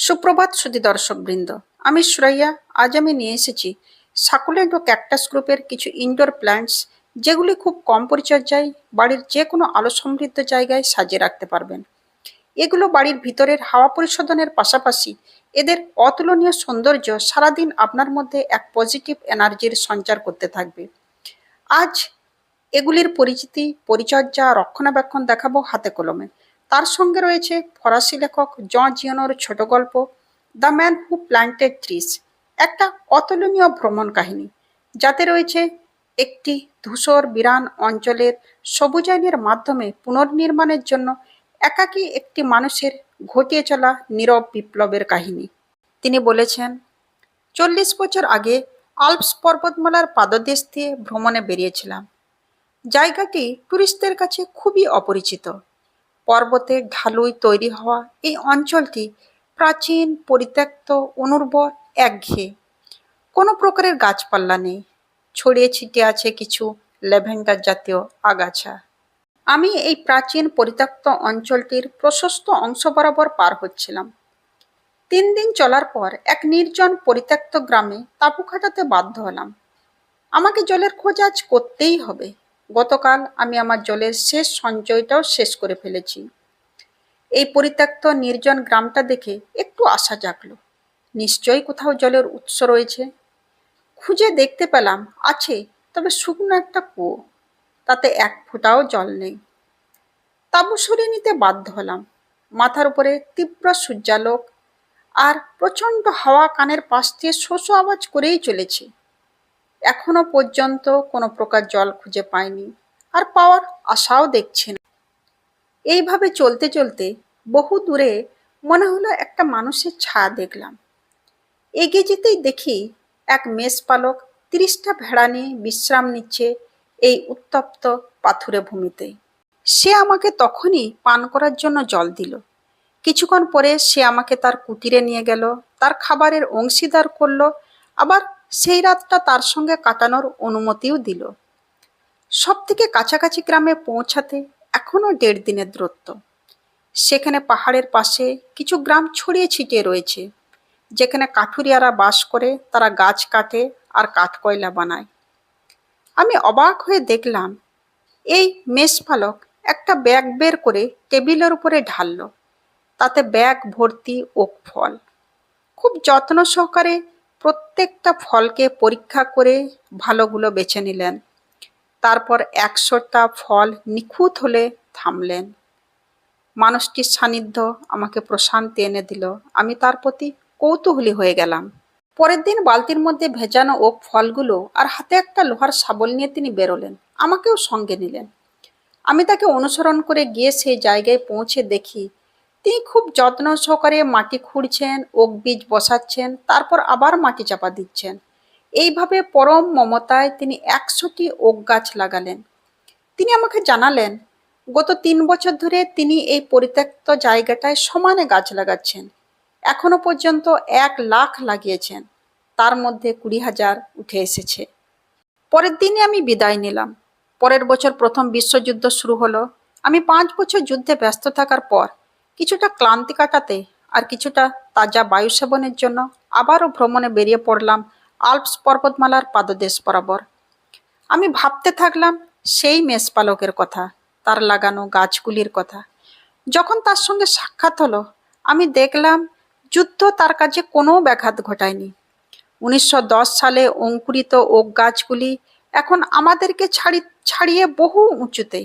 সুপ্রভাত সুধী দর্শকবৃন্দ, আমি সুরাইয়া। আজ আমি নিয়ে এসেছি সাকুলেন্ট ও ক্যাকটাস গ্রুপের কিছু ইনডোর প্ল্যান্টস, যেগুলি খুব কম পরিচর্যায় বাড়ির যে কোনো আলো সমৃদ্ধ জায়গায় সাজিয়ে রাখতে পারবেন। এগুলো বাড়ির ভিতরের হাওয়া পরিশোধনের পাশাপাশি এদের অতুলনীয় সৌন্দর্য সারাদিন আপনার মধ্যে এক পজিটিভ এনার্জির সঞ্চার করতে থাকবে। আজ এগুলির পরিচিতি, পরিচর্যা, রক্ষণাবেক্ষণ দেখাবো হাতে কলমে। তার সঙ্গে রয়েছে ফরাসি লেখক জন জিওনোর ছোট গল্প the man who planted trees, একটা অতুলনীয় ভ্রমণ কাহিনী, যাতে রয়েছে একটি ধূসর বিরান অঞ্চলের সবুজায়নের মাধ্যমে পুনর্নির্মাণের জন্য একাকী একটি মানুষের ঘটিয়ে চলা নীরব বিপ্লবের কাহিনী। তিনি বলেছেন, 40 বছর আগে আল্পস পর্বতমালার পাদদেশ দিয়ে ভ্রমণে বেরিয়েছিলাম। জায়গাটি টুরিস্টদের কাছে খুবই অপরিচিত। পর্বতের ঢালুই তৈরি হওয়া এই অঞ্চলটি প্রাচীন, পরিত্যক্ত, অনুর্বর, একঘেয়ে। কোনো প্রকারের গাছপালা নেই, ছড়িয়ে ছিটিয়ে আছে কিছু ল্যাভেন্ডার জাতীয় আগাছা। আমি এই প্রাচীন পরিত্যক্ত অঞ্চলটির প্রশস্ত অংশ বরাবর পার হচ্ছিলাম। 3 দিন চলার পর এক নির্জন পরিত্যক্ত গ্রামে তাঁবু খাটাতে বাধ্য হলাম। আমাকে জলের খোঁজ আজ করতেই হবে। গতকাল আমি আমার জলের শেষ সঞ্চয়টাও শেষ করে ফেলেছি। এই পরিত্যক্ত নির্জন গ্রামটা দেখে একটু আশা জাগলো। নিশ্চয়ই কোথাও জলের উৎস রয়েছে। খুঁজে দেখতে পেলাম আছে, তবে শুকনো একটা কুয়ো, তাতে এক ফোঁটাও জল নেই। তাঁবু সরিয়ে নিতে বাধ্য হলাম। মাথার উপরে তীব্র সূর্যালোক আর প্রচণ্ড হাওয়া কানের পাশ দিয়ে শোঁ শোঁ আওয়াজ করেই চলেছে। এখনো পর্যন্ত কোনো প্রকার জল খুঁজে পাইনি, আর পাওয়ার আশাও দেখছি না। এইভাবে চলতে চলতে বহু দূরে মনে হলো একটা মানুষের ছায়া দেখলাম। এগিয়ে যেতেই দেখি এক মেষপালক 30টা ভেড়া নিয়ে বিশ্রাম নিচ্ছে এই উত্তপ্ত পাথুরে ভূমিতে। সে আমাকে তখনই পান করার জন্য জল দিল। কিছুক্ষণ পরে সে আমাকে তার কুটিরে নিয়ে গেল, তার খাবারের অংশীদার করলো, আবার সেই রাতটা তার সঙ্গে কাটানোর অনুমতিও দিল। সব থেকে কাছাকাছি গ্রামে পৌঁছাতে এখনো 1.5 দিনের দূরত্ব। সেখানে পাহাড়ের পাশে কিছু গ্রাম ছড়িয়ে ছিটিয়ে রয়েছে, যেখানে কাঠুরিয়ারা বাস করে। তারা গাছ কাটে আর কাঠকয়লা বানায়। আমি অবাক হয়ে দেখলাম, এই মেষপালক একটা ব্যাগ বের করে টেবিলের উপরে ঢালল। তাতে ব্যাগ ভর্তি ওক ফল। খুব যত্ন সহকারে প্রত্যেকটা ফলকে পরীক্ষা করে ভালোগুলো বেছে নিলেন। তারপর 100টা ফল নিখুঁত হলে থামলেন। মানুষটির সান্নিধ্য আমাকে প্রশান্তি এনে দিল। আমি তার প্রতি কৌতূহলী হয়ে গেলাম। পরের দিন বালতির মধ্যে ভেজানো ওক ফলগুলো আর হাতে একটা লোহার শাবল নিয়ে তিনি বেরোলেন, আমাকেও সঙ্গে নিলেন। আমি তাকে অনুসরণ করে গিয়ে সেই জায়গায় পৌঁছে দেখি তিনি খুব যত্ন সহকারে মাটি খুঁড়ছেন, ওক বীজ বসাচ্ছেন, তারপর আবার মাটি চাপা দিচ্ছেন। এইভাবে পরম মমতায় তিনি 100টি ওক গাছ লাগালেন। তিনি আমাকে জানালেন, গত 3 বছর ধরে তিনি এই পরিত্যক্ত জায়গাটায় সমানে গাছ লাগাচ্ছেন। এখনো পর্যন্ত 1 লাখ লাগিয়েছেন, তার মধ্যে 20,000 উঠে এসেছে। পরের দিনে আমি বিদায় নিলাম। পরের বছর প্রথম বিশ্বযুদ্ধ শুরু হলো। আমি 5 বছর যুদ্ধে ব্যস্ত থাকার পর কিছুটা ক্লান্তি কাটাতে আর কিছুটা তাজা বায়ু সেবনের জন্য আবারও ভ্রমণে বেরিয়ে পড়লাম আল্পস পর্বতমালার পাদদেশ বরাবর। আমি ভাবতে থাকলাম সেই মেষপালকের কথা, তার লাগানো গাছগুলির কথা। যখন তার সঙ্গে সাক্ষাৎ হলো, আমি দেখলাম যুদ্ধ তার কাজে কোনো ব্যাঘাত ঘটায়নি। 1910 সালে অঙ্কুরিত ওক গাছগুলি এখন আমাদেরকে ছাড়িয়ে বহু উঁচুতে।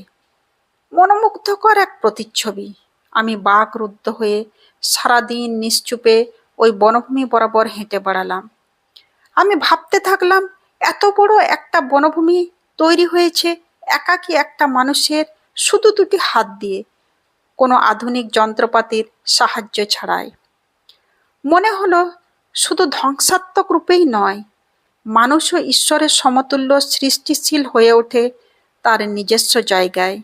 মনোমুগ্ধকর এক প্রতিচ্ছবি। আমি বাকরুদ্ধ হয়ে সারাদিন নিশ্চুপে ওই বনভূমি বরাবর হেঁটে বেড়ালাম। আমি ভাবতে থাকলাম, এত বড় একটা বনভূমি তৈরি হয়েছে একাকী একটা মানুষের শুধু 2টি হাত দিয়ে, কোনো আধুনিক যন্ত্রপাতির সাহায্য ছাড়াই। মনে হলো শুধু ধ্বংসাত্মক রূপেই নয়, মানুষ ও ঈশ্বরের সমতুল্য সৃষ্টিশীল হয়ে ওঠে তার নিজস্ব জায়গায়।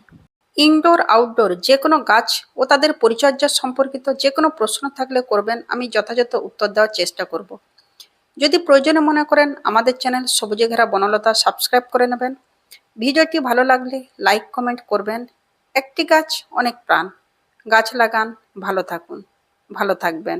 ইনডোর আউটডোর যে কোনো গাছ ও তাদের পরিচর্যা সম্পর্কিত যে কোনো প্রশ্ন থাকলে করবেন, আমি যথাযথ উত্তর দেওয়ার চেষ্টা করব। যদি প্রয়োজনে মনে করেন আমাদের চ্যানেল সবুজে ঘেরা বনলতা সাবস্ক্রাইব করে নেবেন। ভিডিওটি ভালো লাগলে লাইক কমেন্ট করবেন। একটি গাছ অনেক প্রাণ। গাছ লাগান, ভালো থাকুন, ভালো থাকবেন।